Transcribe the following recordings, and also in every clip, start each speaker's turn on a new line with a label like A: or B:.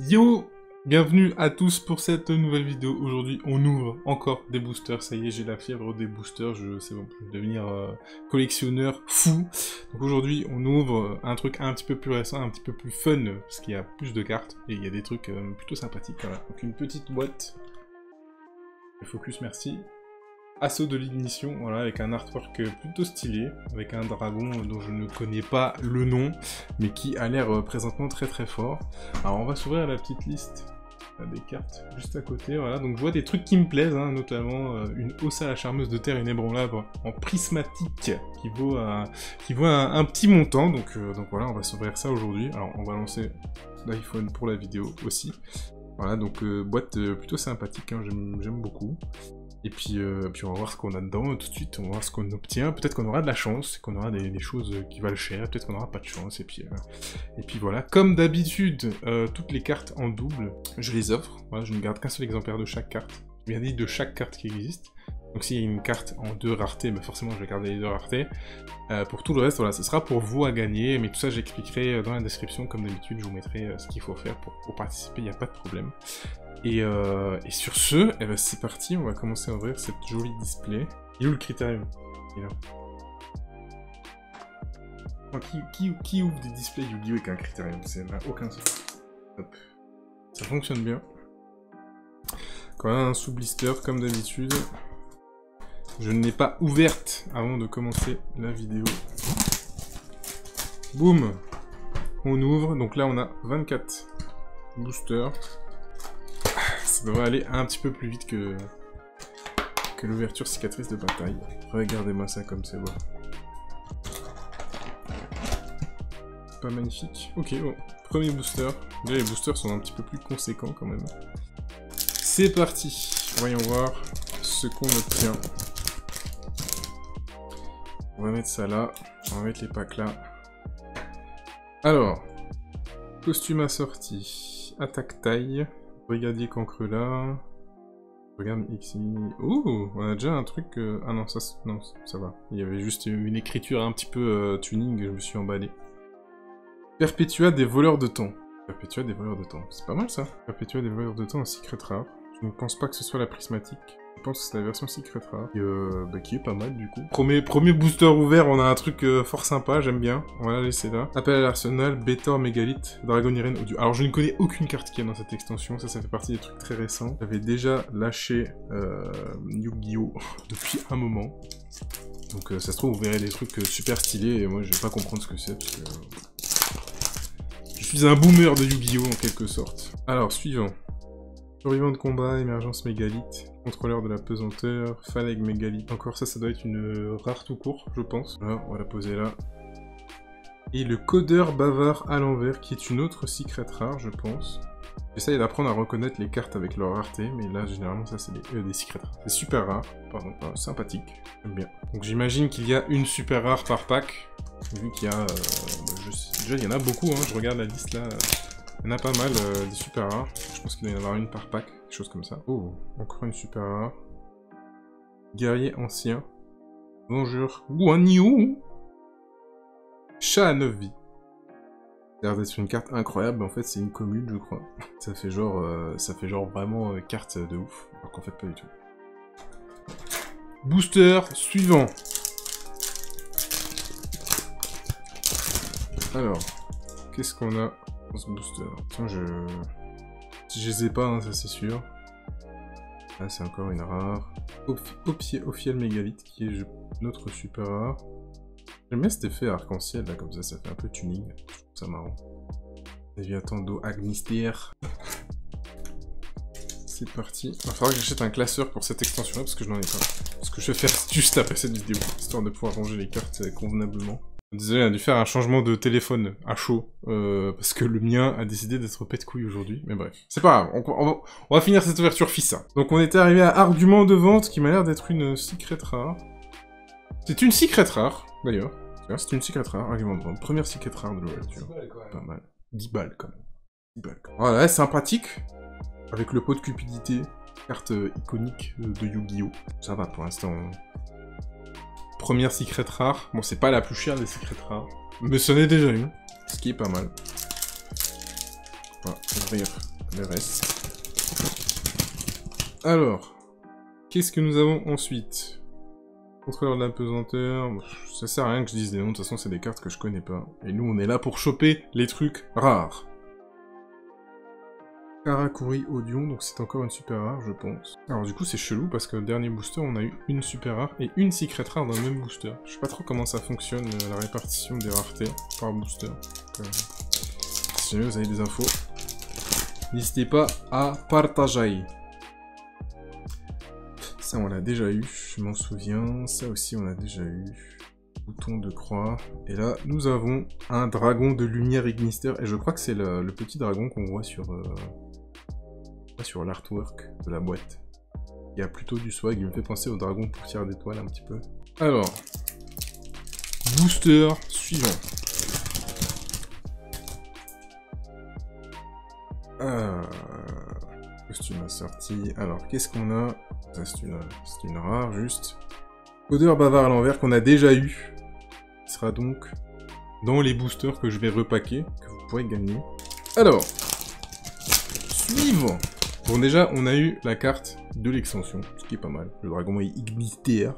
A: Yo, bienvenue à tous pour cette nouvelle vidéo. Aujourd'hui, on ouvre encore des boosters. Ça y est, j'ai la fièvre des boosters. C'est bon, je vais devenir collectionneur fou. Donc aujourd'hui, on ouvre un truc un petit peu plus récent, un petit peu plus fun, parce qu'il y a plus de cartes et il y a des trucs plutôt sympathiques. Voilà. Donc une petite boîte. Le focus, merci. Assaut de l'ignition, voilà, avec un artwork plutôt stylé, avec un dragon dont je ne connais pas le nom, mais qui a l'air présentement très très fort. Alors on va s'ouvrir la petite liste des cartes juste à côté, voilà, donc je vois des trucs qui me plaisent, hein, notamment une hausse à la charmeuse de terre inébranlable en prismatique, qui vaut un petit montant, donc voilà, on va s'ouvrir ça aujourd'hui. Alors on va lancer l'iPhone pour la vidéo aussi. Voilà, donc boîte plutôt sympathique, hein, j'aime beaucoup. Et puis on va voir ce qu'on a dedans tout de suite, on va voir ce qu'on obtient. Peut-être qu'on aura de la chance, qu'on aura des choses qui valent cher, peut-être qu'on aura pas de chance, et puis voilà. Comme d'habitude, toutes les cartes en double, je les offre. Voilà, je ne garde qu'un seul exemplaire de chaque carte. Je viens dit de chaque carte qui existe. Donc s'il y a une carte en 2 raretés, bah forcément je vais garder les 2 raretés. Pour tout le reste, voilà, ce sera pour vous à gagner, mais tout ça j'expliquerai dans la description, comme d'habitude, je vous mettrai ce qu'il faut faire pour participer, il n'y a pas de problème. Et sur ce, eh ben c'est parti, on va commencer à ouvrir cette jolie display. Il est où le critérium? Il est là. Oh, qui ouvre des displays Yu-Gi-Oh avec un critérium? Ça n'a aucun sens. Hop. Ça fonctionne bien. Quand même un sous-blister comme d'habitude. Je ne l'ai pas ouverte avant de commencer la vidéo. Boum! On ouvre, donc là on a 24 boosters. Ça devrait aller un petit peu plus vite que l'ouverture cicatrice de bataille. Regardez-moi ça comme c'est beau. Pas magnifique. Ok, bon. Premier booster. Là, les boosters sont un petit peu plus conséquents quand même. C'est parti. Voyons voir ce qu'on obtient. On va mettre ça là. On va mettre les packs là. Alors. Costume assorti. Attaque taille. Brigadier cancre là. Regarde ici. Oh, on a déjà un truc. Ah non, ça va. Il y avait juste une écriture un petit peu tuning et je me suis emballé. Perpétua des voleurs de temps. Perpétua des voleurs de temps. C'est pas mal ça. Perpétua des voleurs de temps en secret rare. Je ne pense pas que ce soit la prismatique. Je pense que c'est la version secret rare. Qui est pas mal du coup. Premier booster ouvert, on a un truc fort sympa, j'aime bien. On va la laisser là. Appel à l'arsenal, Bétor, Mégalithe, Dragon Irene, Audio. Alors je ne connais aucune carte qu'il y a dans cette extension, ça fait partie des trucs très récents. J'avais déjà lâché Yu-Gi-Oh depuis un moment. Donc ça se trouve vous verrez des trucs super stylés et moi je vais pas comprendre ce que c'est parce que... je suis un boomer de Yu-Gi-Oh en quelque sorte. Alors suivant. Survivant de combat, émergence mégalithe, contrôleur de la pesanteur, Phaleg mégalithe. Encore ça doit être une rare tout court, je pense. Voilà, on va la poser là. Et le codeur bavard à l'envers, qui est une autre secret rare, je pense. J'essaye d'apprendre à reconnaître les cartes avec leur rareté, mais là, généralement, ça, c'est des secrets rares. C'est super rare, pardon, sympathique, j'aime bien. Donc j'imagine qu'il y a une super rare par pack, vu qu'il y a... déjà, il y en a beaucoup, hein, je regarde la liste là... Il y en a pas mal, des super rares. Je pense qu'il doit y en avoir une par pack, quelque chose comme ça. Oh, encore une super rare. Guerrier ancien. Vengeur Guanyu. Chat à 9 vies. Ça a l'air d'être une carte incroyable, mais en fait c'est une commune, je crois. Ça fait genre vraiment carte de ouf, alors qu'en fait pas du tout. Booster suivant. Alors, qu'est-ce qu'on a ce booster? Tiens, je les ai pas, hein, ça c'est sûr. Là, c'est encore une rare. Ophiel mégalithe, qui est notre super rare. J'aime bien cet effet arc-en-ciel, là, comme ça fait un peu tuning. Je trouve ça marrant. Léviathan d'eau Agnistière. C'est parti. Il va falloir que j'achète un classeur pour cette extension-là, parce que je n'en ai pas. Ce que je vais faire juste après cette vidéo, histoire de pouvoir ranger les cartes convenablement. Désolé, on a dû faire un changement de téléphone à chaud, parce que le mien a décidé d'être pète couille aujourd'hui, mais bref. C'est pas grave, on va finir cette ouverture fissa. Donc on était arrivé à Argument de vente, qui m'a l'air d'être une secret rare. C'est une secret rare, d'ailleurs. C'est une secret rare, Argument de vente. Première secret rare de l'ouverture. Pas mal. 10 balles quand même. 10 balles quand même. Voilà, sympathique. Avec le pot de cupidité, carte iconique de Yu-Gi-Oh! Ça va pour l'instant. Première secret rare. Bon, c'est pas la plus chère des secrets rares. Mais ce n'est déjà une. Ce qui est pas mal. Voilà, ouvrir le reste. Alors, qu'est-ce que nous avons ensuite? Contrôleur de la pesanteur, ça sert à rien que je dise des noms, de toute façon c'est des cartes que je connais pas. Et nous on est là pour choper les trucs rares. Karakuri Audion, donc c'est encore une super rare je pense. Alors du coup c'est chelou parce que le dernier booster on a eu une super rare et une secret rare dans le même booster. Je sais pas trop comment ça fonctionne la répartition des raretés par booster. Donc, si jamais vous avez des infos, n'hésitez pas à partager. Ça on l'a déjà eu, je m'en souviens. Ça aussi on l'a déjà eu. Bouton de croix. Et là nous avons un dragon de lumière Ignister. Et je crois que c'est le petit dragon qu'on voit sur l'artwork de la boîte. Il y a plutôt du swag, il me fait penser au dragon poussière d'étoiles un petit peu. Alors, booster suivant. Costume assorti. Alors, qu'est-ce qu'on a? Ça, c'est une rare, juste. Odeur bavard à l'envers qu'on a déjà eu. Qui sera donc dans les boosters que je vais repacker, que vous pourrez gagner. Alors, suivant. Bon, déjà, on a eu la carte de l'extension, ce qui est pas mal. Le dragon est Ignister.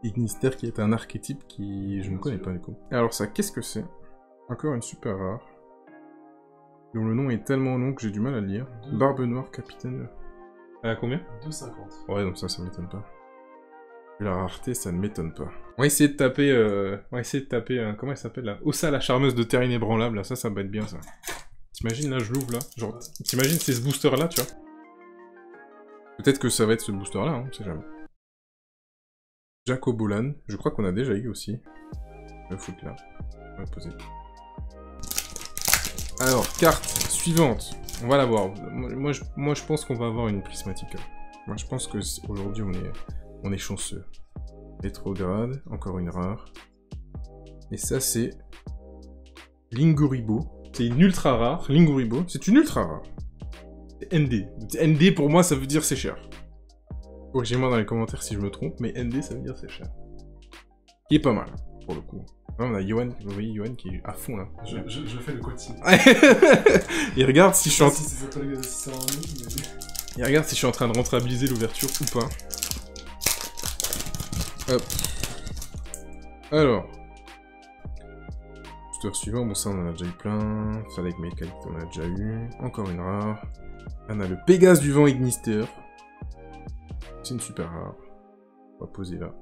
A: Ignister qui est un archétype qui je ne connais pas du coup. Alors ça, qu'est-ce que c'est? Encore une super rare. Dont le nom est tellement long que j'ai du mal à le lire. Barbe noire capitaine. Elle a combien? 2,50. Ouais, donc ça m'étonne pas. Vu la rareté, ça ne m'étonne pas. On va essayer de taper... comment elle s'appelle là? Ossa la charmeuse de terre inébranlable, là, ça va être bien ça. T'imagines là, je l'ouvre là. Genre, t'imagines c'est ce booster là, tu vois? Peut-être que ça va être ce booster là, hein, on sait jamais. Jacobolan, je crois qu'on a déjà eu aussi. Je vais le foutre là. On va le poser. Alors, carte suivante. On va la voir. Moi je pense qu'on va avoir une prismatique. Moi je pense que aujourd'hui on est chanceux. Rétrograde, encore une rare. Et ça c'est Linguribo. C'est une ultra rare. Linguribo, c'est une ultra rare. C'est ND. ND pour moi ça veut dire c'est cher. Corrigez-moi dans les commentaires si je me trompe, mais ND ça veut dire c'est cher. Qui est pas mal, pour le coup. Là, on a Yohan, vous voyez Yohan qui est à fond là.
B: Je fais le coaching.
A: Il regarde si je suis en...
B: mais...
A: Il regarde si je suis en train de rentabiliser l'ouverture ou pas. Hop. Alors. Booster suivant, bon ça on en a déjà eu plein. Fallait Mécanique on en a déjà eu. Encore une rare. On a le Pégase du vent Ignister. C'est une super rare. On va poser là.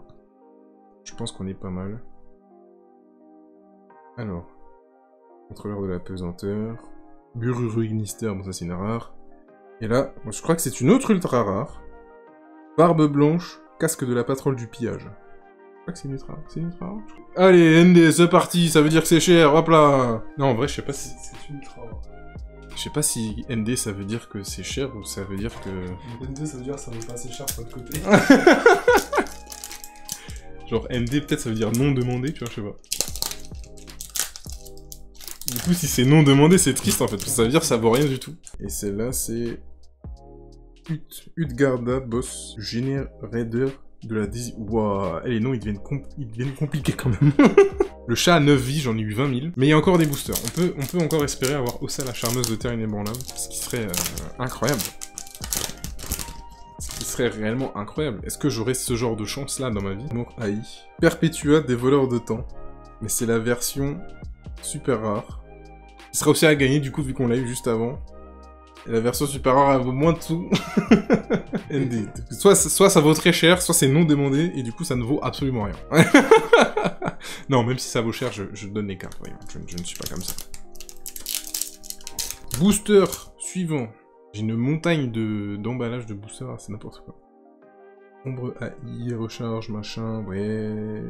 A: Je pense qu'on est pas mal. Alors. Contrôleur de la pesanteur. Bururu Ignister, bon ça c'est une rare. Et là, je crois que c'est une autre ultra rare. Barbe blanche, casque de la patrouille du pillage. Je crois que c'est une ultra rare. C'est une ultra rare. Allez, ND, c'est parti, ça veut dire que c'est cher, hop là. Non, en vrai, je sais pas si...
B: C'est une ultra rare.
A: Je sais pas si ND ça veut dire que c'est cher ou ça veut dire que...
B: ND ça veut dire que ça vaut pas assez cher sur votre côté.
A: Genre ND peut-être ça veut dire non demandé, tu vois, je sais pas. Du coup si c'est non demandé c'est triste en fait, parce que ça veut dire que ça vaut rien du tout. Et celle-là c'est... Utgarda, boss, Générateur de la Dizzy... Wouah, les noms ils deviennent compliqués quand même. Le chat a 9 vies, j'en ai eu 20 000. Mais il y a encore des boosters. On peut encore espérer avoir Ossa la charmeuse de terre inébranlable. Ce qui serait incroyable. Ce qui serait réellement incroyable. Est-ce que j'aurais ce genre de chance là dans ma vie? Amour AI. Perpetua des voleurs de temps. Mais c'est la version super rare. Il sera aussi à gagner du coup vu qu'on l'a eu juste avant. Et la version super rare elle vaut moins de sous. ND. Soit ça vaut très cher, soit c'est non demandé, et du coup ça ne vaut absolument rien. Non, même si ça vaut cher, je donne les cartes, voyons. Je ne suis pas comme ça. Booster suivant. J'ai une montagne d'emballage de booster, c'est n'importe quoi. Ombre AI, recharge, machin, ouais...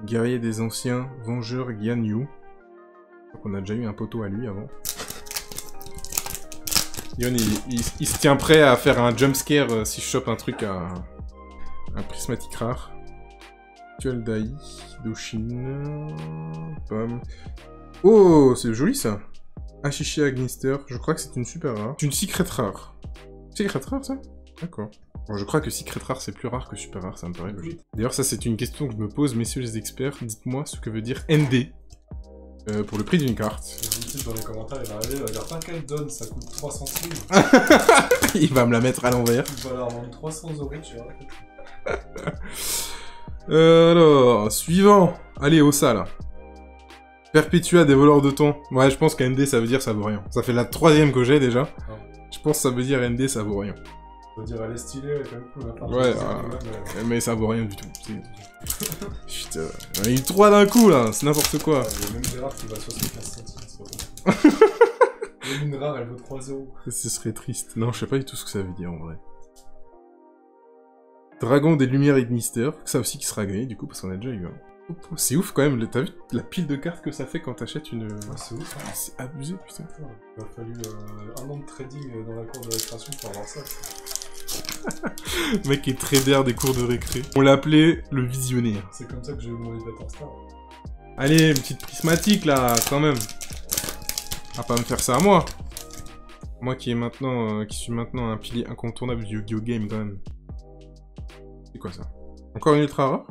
A: Guerrier des anciens, Vengeur Guanyu. On a déjà eu un poteau à lui avant. Yon, il se tient prêt à faire un jumpscare si je chope un truc à... un prismatique rare. Tuel Dai, Doshin... Pomme... Oh, c'est joli ça. Ashishi Agnister, je crois que c'est une super rare. C'est une secret rare. Secret rare ça? D'accord. Bon, je crois que secret rare c'est plus rare que super rare, ça me paraît logique. D'ailleurs ça c'est une question que je me pose, messieurs les experts, dites-moi ce que veut dire ND. Pour le prix d'une carte.
B: Le type dans les commentaires, il va arriver, il va dire t'inquiète, donne, ça coûte 300 centimes.
A: Il va me la mettre à l'envers.
B: Il va leur vendre 300 euros, tu vois.
A: Alors, suivant. Allez, Ossa, là. Perpétua des voleurs de temps. Ouais, je pense qu'ND, ça veut dire ça vaut rien. Ça fait la 3ème que j'ai, déjà.
B: Ah.
A: Je pense que ça veut dire ND, ça vaut rien.
B: Ça veut dire elle est stylée, elle est quand même cool.
A: Ouais, mais ça vaut rien du tout. Putain, il y a eu 3 d'un coup, là. C'est n'importe quoi.
B: Il y a même des rares qui va 75 centimes, c'est pas bon. Il y a une rare, elle vaut 3 euros.
A: Ce serait triste. Non, je sais pas du tout ce que ça veut dire, en vrai. Dragon des Lumières Ignister, ça aussi qui sera gagné du coup parce qu'on a déjà eu un. C'est ouf quand même, t'as vu la pile de cartes que ça fait quand t'achètes une...
B: Ouais, c'est ouf, hein.
A: C'est abusé, putain.
B: Il a fallu un an de trading dans la cour de récréation pour avoir ça.
A: Le mec est trader des cours de récré. On l'appelait le visionnaire.
B: C'est comme ça que j'ai eu mon Elevator Star.
A: Allez, une petite prismatique là, quand même. Ah, pas me faire ça à moi. Moi qui suis maintenant un pilier incontournable du Yu-Gi-Oh game quand même. C'est quoi ça? Encore une ultra rare?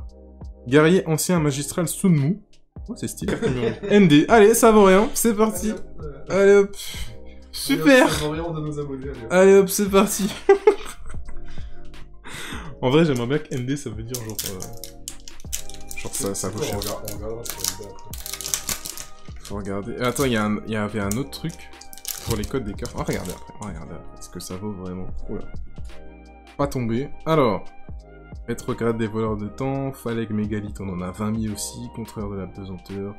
A: Guerrier ancien magistral Sunmu. Oh, c'est stylé. ND. Allez, ça vaut rien. C'est parti. Allez hop. Super. Allez hop, c'est parti. En vrai, j'aimerais bien que ND, ça veut dire genre... Genre ça vaut cher.
B: On regardera sur ND après.
A: Faut regarder. Attends, il y avait un autre truc pour les codes des cartes. On va regarder après. Est-ce que ça vaut vraiment? Oula. Pas tombé. Alors... Rétrograde des voleurs de temps, Phaleg Mégalithe, on en a 20 000 aussi, Contreur de la pesanteur,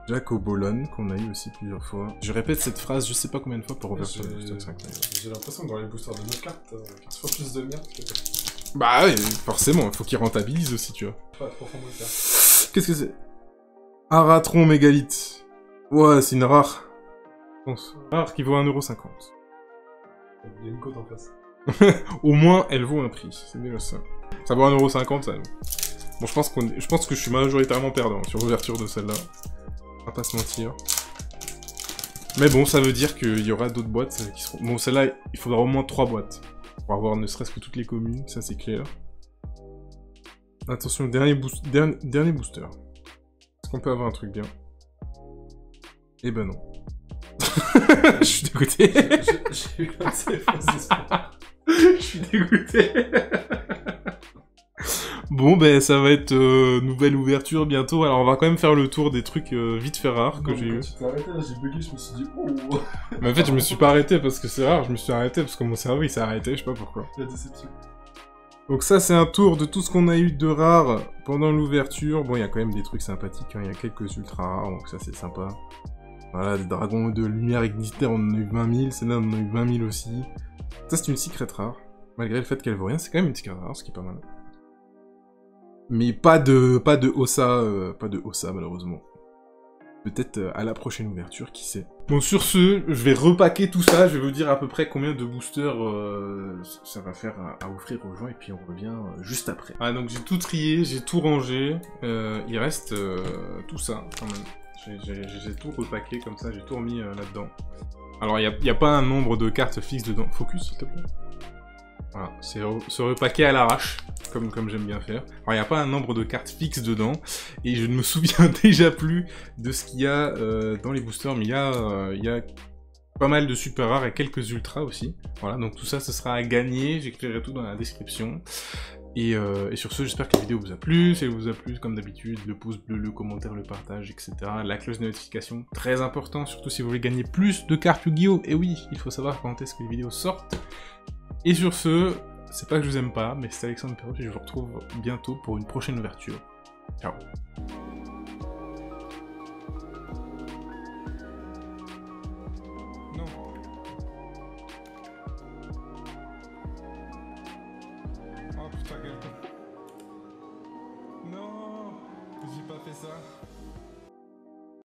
A: Jacobolon, qu'on a eu aussi plusieurs fois. Je répète cette phrase, je sais pas combien de fois pour revertir le booster 5.
B: J'ai l'impression que dans les boosters de nos cartes, 15 fois plus de merde que...
A: Bah ouais, forcément, il faut qu'ils rentabilisent aussi, tu vois.
B: Pas trop fond de faire.
A: Qu'est-ce que c'est? Aratron Mégalithe. Ouais, c'est une rare. Je pense. Rare qui vaut 1,50 €.
B: Il y a une côte en face.
A: Au moins, elle vaut un prix, c'est déjà ça. Ça vaut 1,50 €, ça. Bon, je pense que je suis majoritairement perdant sur l'ouverture de celle-là. On va pas se mentir. Mais bon, ça veut dire qu'il y aura d'autres boîtes qui seront... Bon, celle-là, il faudra au moins 3 boîtes. Pour avoir ne serait-ce que toutes les communes, ça c'est clair. Attention, dernier booster. Est-ce qu'on peut avoir un truc bien? Eh ben non. Je suis dégoûté.
B: J'ai eu un de ces faux espoirs.
A: Je suis dégoûté. Bon, ben ça va être nouvelle ouverture bientôt. Alors on va quand même faire le tour des trucs vite fait rares que j'ai eu.
B: Tu t'es arrêté là, j'ai bugué, je me suis dit oh.
A: Mais en fait je me suis pas arrêté parce que c'est rare, je me suis arrêté parce que mon cerveau il s'est arrêté, je sais pas pourquoi.
B: La déception.
A: Donc ça c'est un tour de tout ce qu'on a eu de rare pendant l'ouverture. Bon il y a quand même des trucs sympathiques, hein. Il y a quelques ultra rares, donc ça c'est sympa. Voilà, des dragons de lumière Ignister, on en a eu 20 000, celle-là on en a eu 20 000 aussi. Ça c'est une secret rare, malgré le fait qu'elle vaut rien, c'est quand même une secret rare, ce qui est pas mal. Mais pas de Ossa malheureusement. Peut-être à la prochaine ouverture, qui sait. Bon, sur ce, je vais repacker tout ça, je vais vous dire à peu près combien de boosters ça va faire à offrir aux gens, et puis on revient juste après. Ah, donc j'ai tout trié, j'ai tout rangé, il reste tout ça, quand même. J'ai tout repacké, comme ça, j'ai tout remis là-dedans. Alors, il n'y a pas un nombre de cartes fixes dedans. Focus, s'il te plaît. Voilà, c'est se repaquer à l'arrache, comme j'aime bien faire. Alors, il n'y a pas un nombre de cartes fixes dedans, et je ne me souviens déjà plus de ce qu'il y a dans les boosters, mais il y a pas mal de super rares et quelques ultras aussi. Voilà, donc tout ça, ce sera à gagner, j'écrirai tout dans la description. Et sur ce, j'espère que la vidéo vous a plu. Si elle vous a plu, comme d'habitude, le pouce bleu, le commentaire, le partage, etc. La cloche de notification, très important, surtout si vous voulez gagner plus de cartes Yu-Gi-Oh! Et oui, il faut savoir quand est-ce que les vidéos sortent. Et sur ce, c'est pas que je vous aime pas, mais c'est Alexandre Perrault et je vous retrouve bientôt pour une prochaine ouverture. Ciao. Non. Oh putain, quel... Non, j'ai pas fait ça.